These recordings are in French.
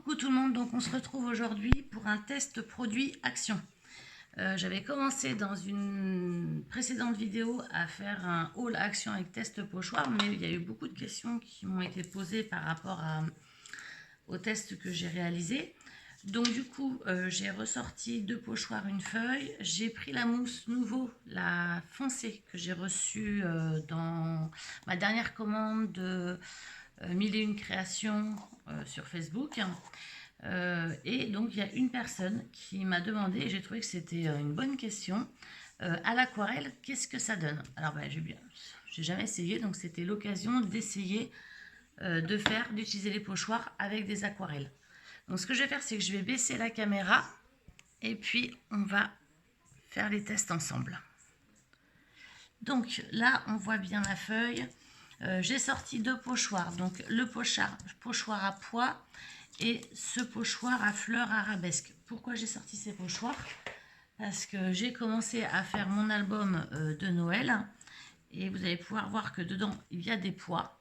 Coucou tout le monde, donc on se retrouve aujourd'hui pour un test produit action. J'avais commencé dans une précédente vidéo à faire un haul action avec test pochoir, mais il y a eu beaucoup de questions qui m'ont été posées par rapport au test que j'ai réalisé. Donc du coup, j'ai ressorti 2 pochoirs, une feuille. J'ai pris la mousse nouveau, la foncée, que j'ai reçue dans ma dernière commande de 1001 créations sur Facebook. Et donc il y a une personne qui m'a demandé, et j'ai trouvé que c'était une bonne question, à l'aquarelle, qu'est-ce que ça donne? Alors j'ai jamais essayé, donc c'était l'occasion d'essayer d'utiliser les pochoirs avec des aquarelles. Donc ce que je vais faire, c'est que je vais baisser la caméra et puis on va faire les tests ensemble. Donc là, on voit bien la feuille. J'ai sorti 2 pochoirs, donc le pochoir à pois et ce pochoir à fleurs arabesques. Pourquoi j'ai sorti ces pochoirs? Parce que j'ai commencé à faire mon album de Noël et vous allez pouvoir voir que dedans il y a des pois.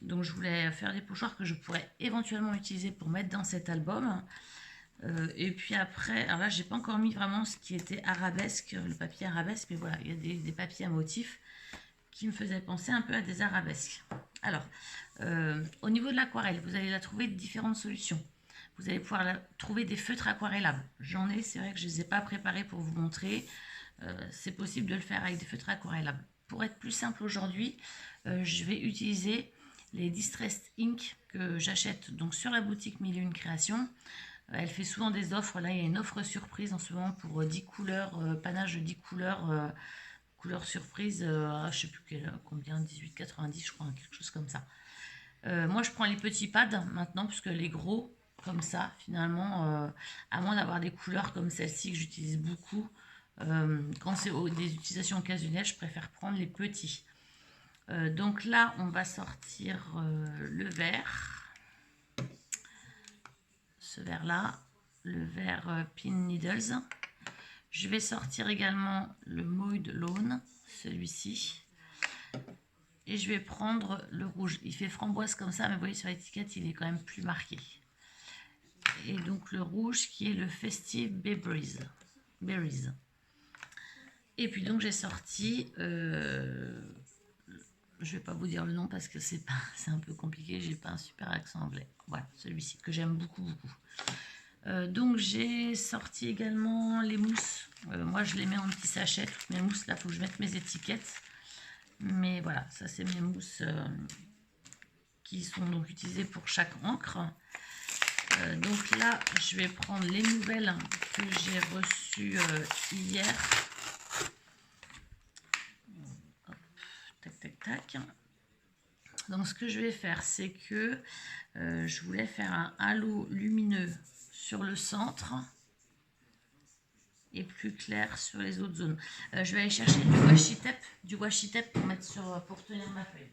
Donc je voulais faire des pochoirs que je pourrais éventuellement utiliser pour mettre dans cet album. Et puis après, alors là j'ai pas encore mis vraiment ce qui était arabesque, le papier arabesque, mais voilà, il y a des papiers à motifs qui me faisaient penser un peu à des arabesques. Alors, au niveau de l'aquarelle, vous allez la trouver de différentes solutions. Vous allez pouvoir trouver des feutres aquarellables. J'en ai, c'est vrai que je ne les ai pas préparés pour vous montrer. C'est possible de le faire avec des feutres aquarellables. Pour être plus simple aujourd'hui, je vais utiliser les Distressed Ink que j'achète donc sur la boutique 1001 Créations. Elle fait souvent des offres. Là, il y a une offre surprise en ce moment pour 10 couleurs, panache de 10 couleurs. Couleur surprise, je ne sais plus combien, 18,90 je crois, quelque chose comme ça. Moi je prends les petits pads maintenant, puisque les gros, comme ça, finalement, à moins d'avoir des couleurs comme celle-ci que j'utilise beaucoup, quand c'est des utilisations occasionnelles, je préfère prendre les petits. Donc là, on va sortir le vert, ce vert-là, le vert Pin Needles. Je vais sortir également le Moid Lawn, celui-ci. Et je vais prendre le rouge. Il fait framboise comme ça, mais vous voyez sur l'étiquette, il est quand même plus marqué. Et donc le rouge qui est le Festive Berries. Et puis donc j'ai sorti, je vais pas vous dire le nom parce que c'est un peu compliqué, j'ai pas un super accent anglais. Voilà, celui-ci que j'aime beaucoup. Donc j'ai sorti également les mousses. Moi je les mets en petits sachets, toutes mes mousses. Là il faut que je mette mes étiquettes. Mais voilà, ça c'est mes mousses qui sont donc utilisées pour chaque encre. Donc là je vais prendre les nouvelles que j'ai reçues hier. Hop, tac tac tac. Donc ce que je vais faire, c'est que je voulais faire un halo lumineux sur le centre et plus clair sur les autres zones. Je vais aller chercher du washi tape pour mettre pour tenir ma feuille.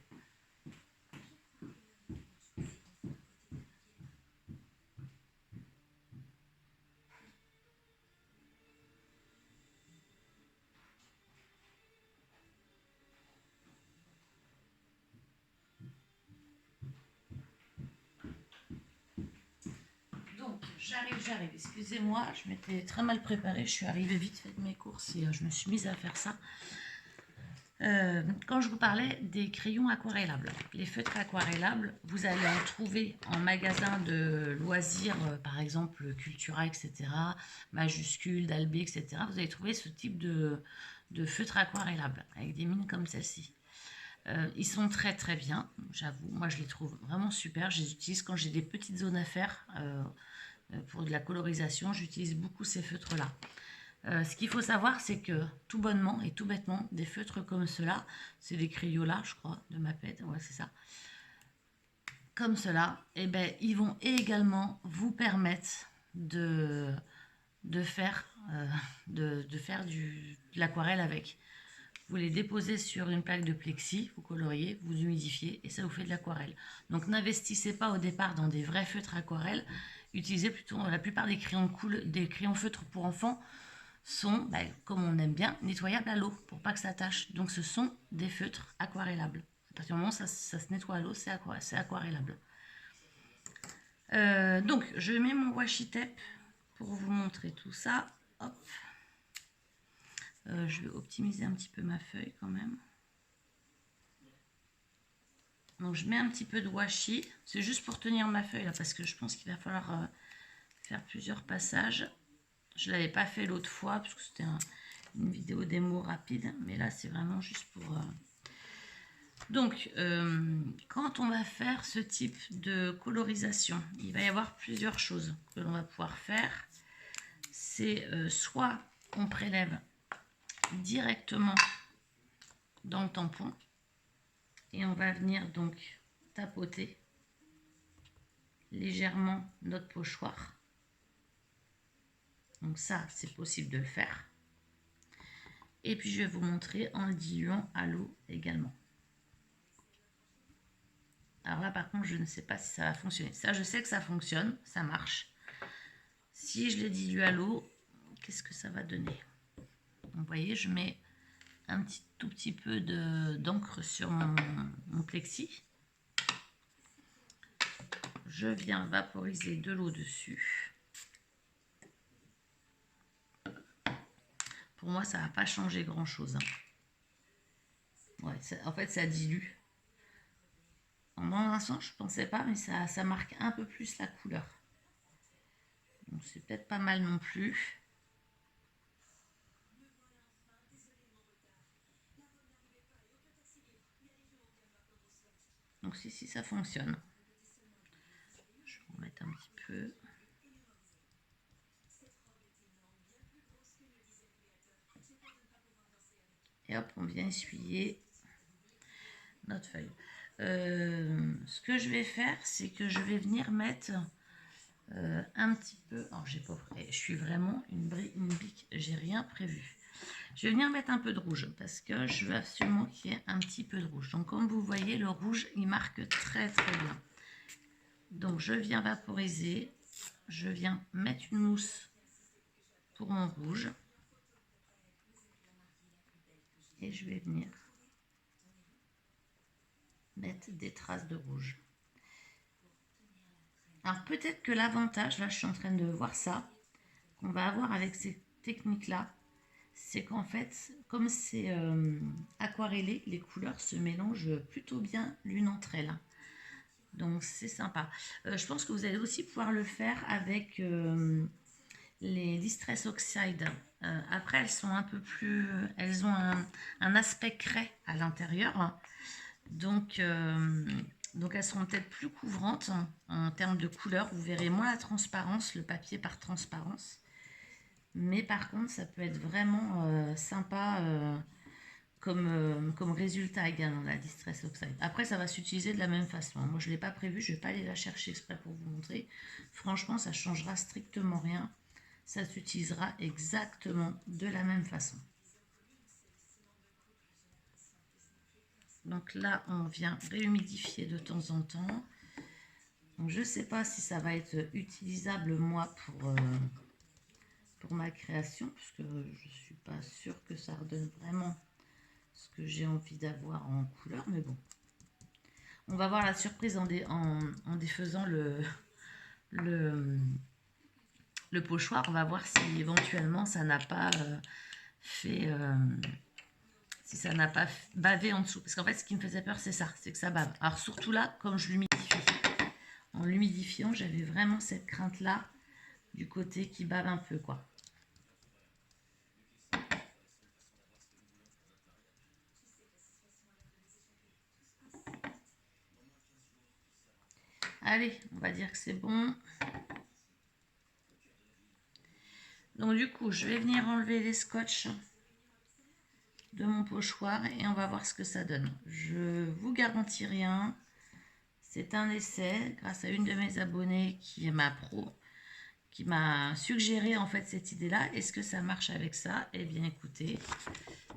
J'arrive, excusez-moi, je m'étais très mal préparée, je suis arrivée vite fait de mes courses et je me suis mise à faire ça. Quand je vous parlais des crayons aquarellables, les feutres aquarellables, vous allez en trouver en magasin de loisirs, par exemple Cultura, etc., Majuscule, Dalbé, etc. Vous allez trouver ce type de feutres aquarellables avec des mines comme celle-ci. Ils sont très très bien, j'avoue, moi je les trouve vraiment super, je les utilise quand j'ai des petites zones à faire. Pour de la colorisation, j'utilise beaucoup ces feutres-là. Ce qu'il faut savoir, c'est que tout bonnement et tout bêtement, des feutres comme ceux-là, c'est des Crayola, je crois, de Maped, ouais, c'est ça. Comme cela, eh ben, ils vont également vous permettre de faire de l'aquarelle avec. Vous les déposez sur une plaque de plexi, vous coloriez, vous humidifiez et ça vous fait de l'aquarelle. Donc n'investissez pas au départ dans des vrais feutres aquarelles. Utilisez plutôt la plupart des crayons feutres pour enfants sont, comme on aime bien, nettoyables à l'eau pour pas que ça tâche. Donc ce sont des feutres aquarellables. À partir du moment où ça se nettoie à l'eau, c'est aquarellable. Donc, je mets mon washi tape pour vous montrer tout ça. Hop. Je vais optimiser un petit peu ma feuille quand même. Donc, je mets un petit peu de washi. C'est juste pour tenir ma feuille là, parce que je pense qu'il va falloir faire plusieurs passages. Je ne l'avais pas fait l'autre fois, parce que c'était une vidéo démo rapide. Mais là, c'est vraiment juste pour... Donc, quand on va faire ce type de colorisation, il va y avoir plusieurs choses que l'on va pouvoir faire. C'est soit on prélève directement dans le tampon et on va venir donc tapoter légèrement notre pochoir. Donc ça, c'est possible de le faire. Et puis, je vais vous montrer en le diluant à l'eau également. Alors là, par contre, je ne sais pas si ça va fonctionner. Ça, je sais que ça fonctionne, ça marche. Si je les dilue à l'eau, qu'est-ce que ça va donner? Vous voyez, je mets un tout petit peu d'encre sur mon plexi. Je viens vaporiser de l'eau dessus. Pour moi, ça ne va pas changer grand-chose. Ouais, en fait, ça dilue. En un sens, je ne pensais pas, mais ça marque un peu plus la couleur. Donc, c'est peut-être pas mal non plus. Donc, si ça fonctionne. Je vais en mettre un petit peu. Et hop, on vient essuyer notre feuille. Ce que je vais faire, c'est que je vais venir mettre un petit peu... Alors, j'ai pas... Je suis vraiment une bique, j'ai rien prévu. Je vais venir mettre un peu de rouge parce que je veux absolument qu'il y ait un petit peu de rouge. Donc, comme vous voyez, le rouge, il marque très très bien. Donc, je viens vaporiser. Je viens mettre une mousse pour mon rouge. Et je vais venir mettre des traces de rouge. Alors peut-être que l'avantage, là je suis en train de voir ça, qu'on va avoir avec ces techniques-là, c'est qu'en fait, comme c'est aquarellé, les couleurs se mélangent plutôt bien l'une entre elles. Donc c'est sympa. Je pense que vous allez aussi pouvoir le faire avec les Distress Oxide. Après, elles sont un peu plus... Elles ont un aspect craie à l'intérieur. Donc elles seront peut-être plus couvrantes en termes de couleur. Vous verrez moins la transparence, le papier par transparence. Mais par contre, ça peut être vraiment sympa comme résultat également, la Distress Oxide. Après, ça va s'utiliser de la même façon. Moi, je ne l'ai pas prévu. Je ne vais pas aller la chercher exprès pour vous montrer. Franchement, ça ne changera strictement rien. Ça s'utilisera exactement de la même façon. Donc là, on vient réhumidifier de temps en temps. Donc je ne sais pas si ça va être utilisable moi pour ma création, puisque je ne suis pas sûre que ça redonne vraiment ce que j'ai envie d'avoir en couleur, mais bon. On va voir la surprise en défaisant le pochoir. On va voir si éventuellement ça n'a pas fait... si ça n'a pas bavé en dessous. Parce qu'en fait, ce qui me faisait peur, c'est ça, c'est que ça bave. Alors surtout là, comme je l'humidifie. En l'humidifiant, j'avais vraiment cette crainte-là du côté qui bave un peu, quoi. Allez, on va dire que c'est bon. Donc du coup, je vais venir enlever les scotch de mon pochoir et on va voir ce que ça donne. Je vous garantis rien. C'est un essai grâce à une de mes abonnées qui est ma pro, qui m'a suggéré en fait cette idée-là. Est-ce que ça marche avec ça? Eh bien écoutez,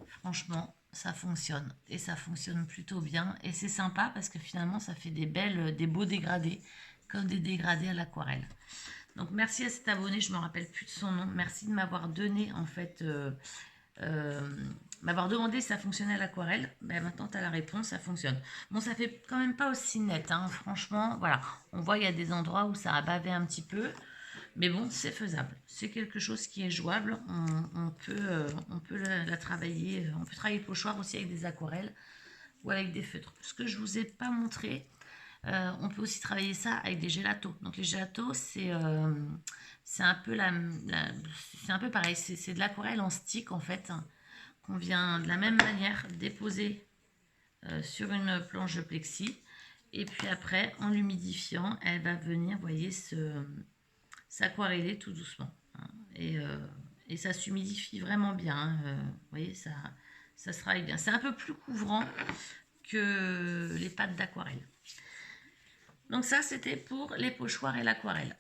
franchement, ça fonctionne et ça fonctionne plutôt bien et c'est sympa parce que finalement ça fait des beaux dégradés comme des dégradés à l'aquarelle. Donc merci à cet abonné, je me rappelle plus de son nom. Merci de m'avoir donné en fait m'avoir demandé si ça fonctionnait à l'aquarelle. Ben, maintenant, tu as la réponse, ça fonctionne. Bon, ça fait quand même pas aussi net, hein. Franchement, voilà. On voit, il y a des endroits où ça a bavé un petit peu. Mais bon, c'est faisable. C'est quelque chose qui est jouable. On peut la travailler. On peut travailler le pochoir aussi avec des aquarelles ou avec des feutres. Ce que je ne vous ai pas montré, on peut aussi travailler ça avec des gélatos. Donc les gélatos, c'est un peu c'est un peu pareil. C'est de l'aquarelle en stick en fait, hein, qu'on vient de la même manière déposer sur une planche de plexi. Et puis après, en l'humidifiant, elle va venir, vous voyez, s'aquareller tout doucement. Hein. Et ça s'humidifie vraiment bien. Hein. Vous voyez, ça se travaille bien. C'est un peu plus couvrant que les pâtes d'aquarelle. Donc ça, c'était pour les pochoirs et l'aquarelle.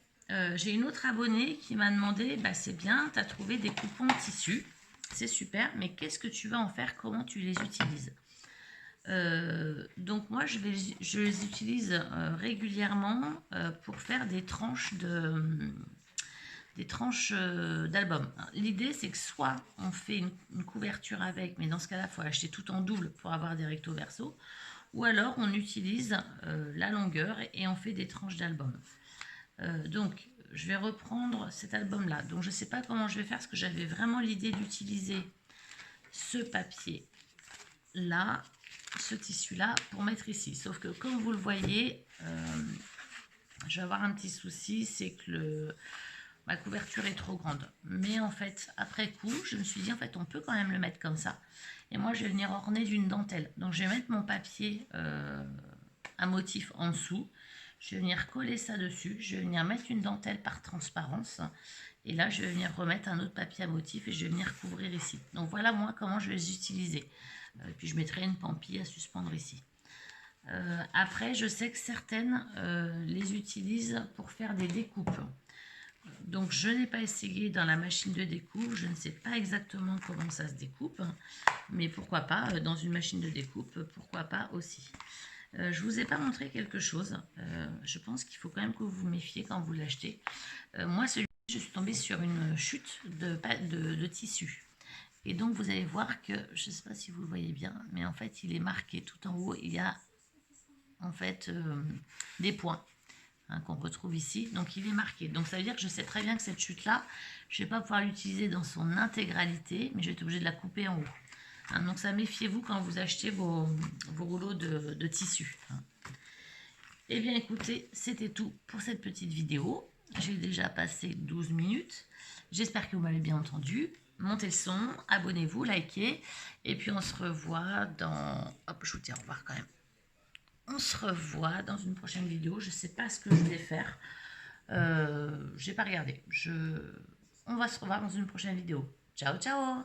J'ai une autre abonnée qui m'a demandé, bah, c'est bien, tu as trouvé des coupons de tissu, c'est super, mais qu'est-ce que tu vas en faire, comment tu les utilises? Donc moi, je les utilise régulièrement pour faire des tranches d'albums. L'idée, c'est que soit on fait une couverture avec, mais dans ce cas-là, il faut acheter tout en double pour avoir des recto verso, ou alors on utilise la longueur et on fait des tranches d'albums. Donc, je vais reprendre cet album-là. Donc, je ne sais pas comment je vais faire, parce que j'avais vraiment l'idée d'utiliser ce papier-là, ce tissu-là, pour mettre ici. Sauf que, comme vous le voyez, je vais avoir un petit souci, c'est que ma couverture est trop grande. Mais en fait, après coup, je me suis dit, en fait, on peut quand même le mettre comme ça. Et moi, je vais venir orner d'une dentelle. Donc, je vais mettre mon papier à motif en dessous. Je vais venir coller ça dessus. Je vais venir mettre une dentelle par transparence. Et là, je vais venir remettre un autre papier à motif et je vais venir couvrir ici. Donc, voilà moi comment je vais les utiliser. Et puis, je mettrai une pampille à suspendre ici. Après, je sais que certaines les utilisent pour faire des découpes. Donc, je n'ai pas essayé dans la machine de découpe. Je ne sais pas exactement comment ça se découpe. Mais pourquoi pas, dans une machine de découpe, pourquoi pas aussi. Je ne vous ai pas montré quelque chose. Je pense qu'il faut quand même que vous vous méfiez quand vous l'achetez. Moi, celui-ci, je suis tombée sur une chute de tissu. Et donc, vous allez voir que, je ne sais pas si vous le voyez bien, mais en fait, il est marqué tout en haut. Il y a en fait des points. Hein, qu'on retrouve ici, donc il est marqué. Donc ça veut dire que je sais très bien que cette chute-là, je ne vais pas pouvoir l'utiliser dans son intégralité, mais je vais être obligée de la couper en haut. Hein, donc ça, méfiez-vous quand vous achetez vos rouleaux de tissu. Hein. Eh bien écoutez, c'était tout pour cette petite vidéo. J'ai déjà passé 12 minutes. J'espère que vous m'avez bien entendu. Montez le son, abonnez-vous, likez, et puis on se revoit dans... Hop, je vous dis au revoir quand même. On se revoit dans une prochaine vidéo. Je ne sais pas ce que je vais faire. Je n'ai pas regardé. On va se revoir dans une prochaine vidéo. Ciao, ciao!